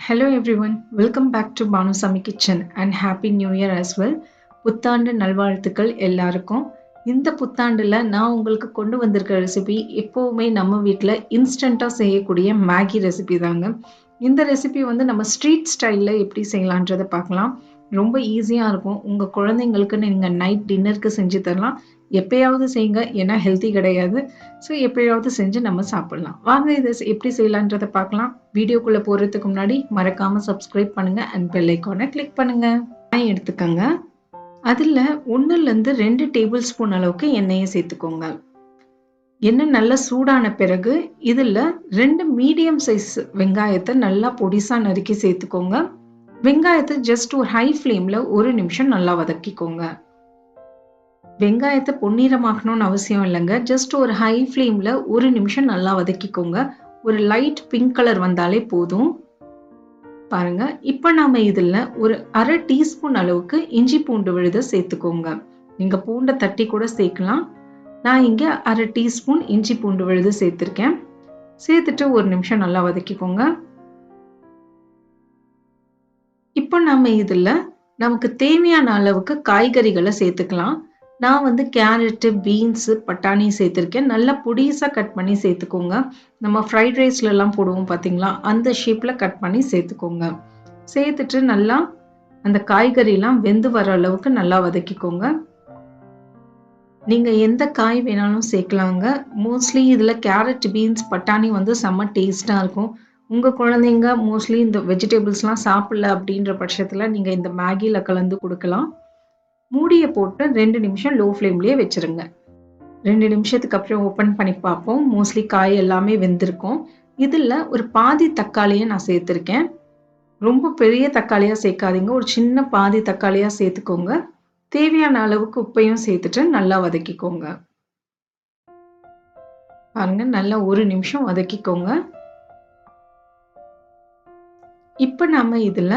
Hello everyone, welcome back to Banu Kitchen and Happy New Year as well. புத்தாண்டு நல்வாழ்த்துக்கள் எல்லாருக்கும். இந்த புத்தாண்டுல நான் உங்களுக்கு கொண்டு வந்திருக்கிற ரெசிபி எப்பவுமே நம்ம வீட்டில் இன்ஸ்டண்ட்டாக செய்யக்கூடிய மேகி ரெசிபி தாங்க. இந்த ரெசிபி வந்து நம்ம ஸ்ட்ரீட் ஸ்டைலில் எப்படி செய்யலான்றதை பார்க்கலாம். ரொம்ப ஈஸியாக இருக்கும். உங்கள் குழந்தைங்களுக்கு நீங்கள் நைட் டின்னருக்கு செஞ்சு தரலாம். எப்பயாவது செய்யுங்க, ஏன்னா ஹெல்த்தி கிடையாது. ஸோ எப்பயாவது செஞ்சு நம்ம சாப்பிடலாம். வாங்க இதை எப்படி செய்யலான்றதை பார்க்கலாம். வீடியோக்குள்ளே போகிறதுக்கு முன்னாடி மறக்காமல் சப்ஸ்கிரைப் பண்ணுங்கள் அண்ட் பெல் ஐக்கானை கிளிக் பண்ணுங்கள். எடுத்துக்கோங்க. அதில் 1லேருந்து 2 டேபிள் ஸ்பூன் அளவுக்கு எண்ணெயை சேர்த்துக்கோங்க. எண்ணெய் நல்லா சூடான பிறகு இதில் 2 மீடியம் சைஸ் வெங்காயத்தை நல்லா பொடிசாக நறுக்கி சேர்த்துக்கோங்க. வெங்காயத்தை ஜஸ்ட் ஒரு ஹை ஃப்ளேமில் 1 நிமிஷம் நல்லா வதக்கிக்கோங்க. வெங்காயத்தை பொன்னிறமாக்கணும்னு அவசியம் இல்லைங்க. ஜஸ்ட் ஒரு ஹை ஃப்ளேமில் 1 நிமிஷம் நல்லா வதக்கிக்கோங்க. ஒரு லைட் பிங்க் கலர் வந்தாலே போதும். பாருங்க, இப்போ நாம இதில் ஒரு அரை டீஸ்பூன் அளவுக்கு இஞ்சி பூண்டு விழுதை சேர்த்துக்கோங்க. நீங்க பூண்டை தட்டி கூட சேர்க்கலாம். நான் இங்கே அரை டீஸ்பூன் இஞ்சி பூண்டு விழுது சேர்த்துருக்கேன். சேர்த்துட்டு 1 நிமிஷம் நல்லா வதக்கிக்கோங்க. இப்போ நாம இதில் நமக்கு தேவையான அளவுக்கு காய்கறிகளை சேர்த்துக்கலாம். நான் வந்து கேரட்டு, பீன்ஸு, பட்டாணி சேர்த்துருக்கேன். நல்லா பொடிசாக கட் பண்ணி சேர்த்துக்கோங்க. நம்ம ஃப்ரைட் ரைஸ்லலாம் போடுவோம் பார்த்தீங்களா, அந்த ஷேப்பில் கட் பண்ணி சேர்த்துக்கோங்க. சேர்த்துட்டு நல்லா அந்த காய்கறிலாம் வெந்து வர அளவுக்கு நல்லா வதக்கிக்கோங்க. நீங்கள் எந்த காய் வேணாலும் சேர்க்கலாங்க. மோஸ்ட்லி இதில் கேரட், பீன்ஸ், பட்டாணி வந்து செம்ம டேஸ்ட்டாக இருக்கும். உங்கள் குழந்தைங்க மோஸ்ட்லி இந்த வெஜிடபிள்ஸ்லாம் சாப்பிடல அப்படின்ற பட்சத்தில் நீங்கள் இந்த மேகியில் கலந்து கொடுக்கலாம். மூடியை போட்டு 2 நிமிஷம் லோ ஃப்ளேம்லேயே வச்சுருங்க. 2 நிமிஷத்துக்கு அப்புறம் ஓப்பன் பண்ணி பார்ப்போம். மோஸ்ட்லி காய் எல்லாமே வெந்திருக்கும். இதில் ஒரு பாதி தக்காளியை நான் சேர்த்துருக்கேன். ரொம்ப பெரிய தக்காளியாக சேர்க்காதீங்க. ஒரு சின்ன பாதி தக்காளியாக சேர்த்துக்கோங்க. தேவையான அளவுக்கு உப்பையும் சேர்த்துட்டு நல்லா வதக்கிக்கோங்க. பாருங்க, நல்லா 1 நிமிஷம் வதக்கிக்கோங்க. இப்போ நாம இதில்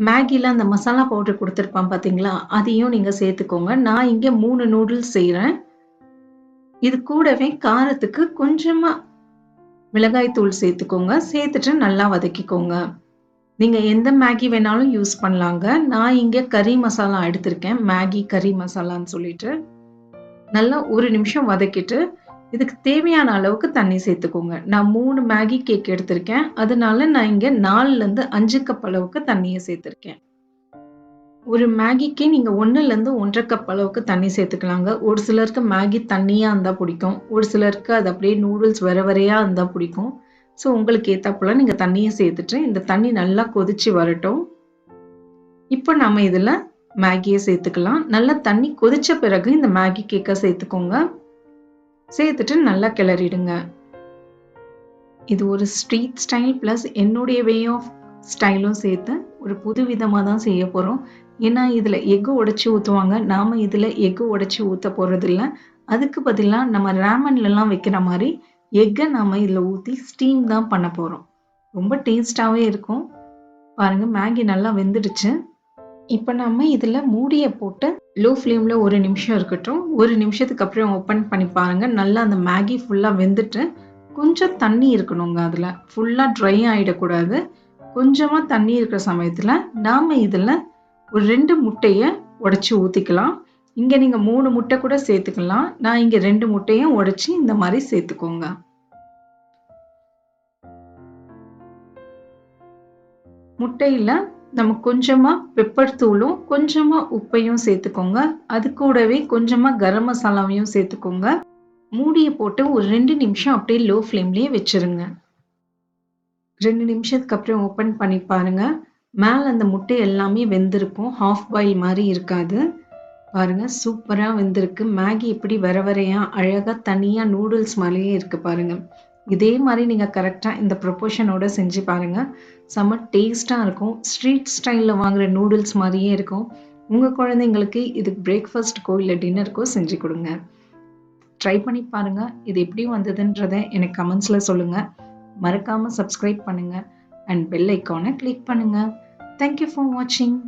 மேகியில் அந்த மசாலா பவுடர் கொடுத்துருப்பான் பார்த்தீங்களா, அதையும் நீங்கள் சேர்த்துக்கோங்க. நான் இங்கே 3 நூடுல்ஸ் செய்கிறேன். இது கூடவே காரத்துக்கு கொஞ்சமாக மிளகாய் தூள் சேர்த்துக்கோங்க. சேர்த்துட்டு நல்லா வதக்கிக்கோங்க. நீங்கள் எந்த மேகி வேணாலும் யூஸ் பண்ணலாங்க. நான் இங்கே கறி மசாலா எடுத்திருக்கேன், மேகி கறி மசாலான்னு சொல்லிட்டு. நல்லா 1 நிமிஷம் வதக்கிட்டு இதுக்கு தேவையான அளவுக்கு தண்ணி சேர்த்துக்கோங்க. நான் 3 மேகி கேக் எடுத்திருக்கேன். அதனால நான் இங்கே 4லேருந்து 5 கப் அளவுக்கு தண்ணியை சேர்த்துருக்கேன். ஒரு மேகிக்கு நீங்கள் 1லேருந்து 1.5 கப் அளவுக்கு தண்ணி சேர்த்துக்கலாங்க. ஒரு சிலருக்கு மேகி தண்ணியாக இருந்தால் பிடிக்கும். ஒரு சிலருக்கு அது அப்படியே நூடுல்ஸ் வரையாக இருந்தால் பிடிக்கும். ஸோ உங்களுக்கு ஏற்றாப்புல நீங்கள் தண்ணியை சேர்த்துட்டு இந்த தண்ணி நல்லா கொதிச்சு வரட்டும். இப்போ நம்ம இதில் மேகியை சேர்த்துக்கலாம். நல்லா தண்ணி கொதிச்ச பிறகு இந்த மேகி கேக்கை சேர்த்துக்கோங்க. சேர்த்துட்டு நல்லா கிளறிடுங்க. இது ஒரு ஸ்ட்ரீட் ஸ்டைல் ப்ளஸ் என்னுடைய வே ஆஃப் ஸ்டைலும் சேர்த்து ஒரு புது விதமாக தான் செய்ய போகிறோம். ஏன்னா இதில் எக்கு உடைச்சி ஊற்றுவாங்க. நாம் இதில் எக்கு உடைச்சி ஊற்ற போகிறதில்ல. அதுக்கு பதிலாக நம்ம ரேமன்லலாம் வைக்கிற மாதிரி எக்கை நாம் இதில் ஊற்றி ஸ்டீம் தான் பண்ண போகிறோம். ரொம்ப டேஸ்டாகவே இருக்கும். பாருங்கள், மேகி நல்லா வெந்துடுச்சு. இப்போ நம்ம இதில் மூடியை போட்டு லோ ஃப்ளேமில் 1 நிமிஷம் இருக்கட்டும். 1 நிமிஷத்துக்கு அப்புறம் ஓப்பன் பண்ணி பாருங்கள். நல்லா அந்த மேகி ஃபுல்லாக வெந்துட்டு கொஞ்சம் தண்ணி இருக்கணுங்க. அதில் ஃபுல்லாக ட்ரை ஆகிடக்கூடாது. கொஞ்சமாக தண்ணி இருக்கிற சமயத்தில் நாம் இதில் ஒரு 2 முட்டையை உடைச்சி ஊற்றிக்கலாம். இங்கே நீங்கள் 3 முட்டை கூட சேர்த்துக்கலாம். நான் இங்கே 2 முட்டையும் உடைச்சி இந்த மாதிரி சேர்த்துக்கோங்க. முட்டையில் நம்ம கொஞ்சமாக பெப்பர் தூளும் கொஞ்சமாக உப்பையும் சேர்த்துக்கோங்க. அது கூடவே கொஞ்சமாக கரம் மசாலாவையும் சேர்த்துக்கோங்க. மூடியை போட்டு ஒரு 2 நிமிஷம் அப்படியே லோ ஃப்ளேம்லேயே வச்சுருங்க. 2 நிமிஷத்துக்கு அப்புறம் ஓப்பன் பண்ணி பாருங்க. மேலே அந்த முட்டை எல்லாமே வெந்திருக்கும். ஹாஃப் பாயில் மாதிரி இருக்காது. பாருங்க, சூப்பராக வெந்திருக்கு. மேகி எப்படி வரையா அழகாக தனியாக நூடுல்ஸ் மாதிரியே இருக்குது. பாருங்க, இதே மாதிரி நீங்கள் கரெக்டாக இந்த ப்ரொப்போர்ஷனோட செஞ்சு பாருங்கள். செம்ம டேஸ்ட்டாக இருக்கும். ஸ்ட்ரீட் ஸ்டைலில் வாங்குகிற நூடுல்ஸ் மாதிரியே இருக்கும். உங்கள் குழந்தைங்களுக்கு இதுக்கு பிரேக்ஃபாஸ்ட்டுக்கோ இல்லை டின்னருக்கோ செஞ்சு கொடுங்க. ட்ரை பண்ணி பாருங்கள். இது எப்படி வந்ததுன்றதை எனக்கு கமெண்ட்ஸில் சொல்லுங்கள். மறக்காமல் சப்ஸ்கிரைப் பண்ணுங்கள் அண்ட் பெல் ஐக்கானை கிளிக் பண்ணுங்கள். தேங்க்யூ ஃபார் வாட்சிங்.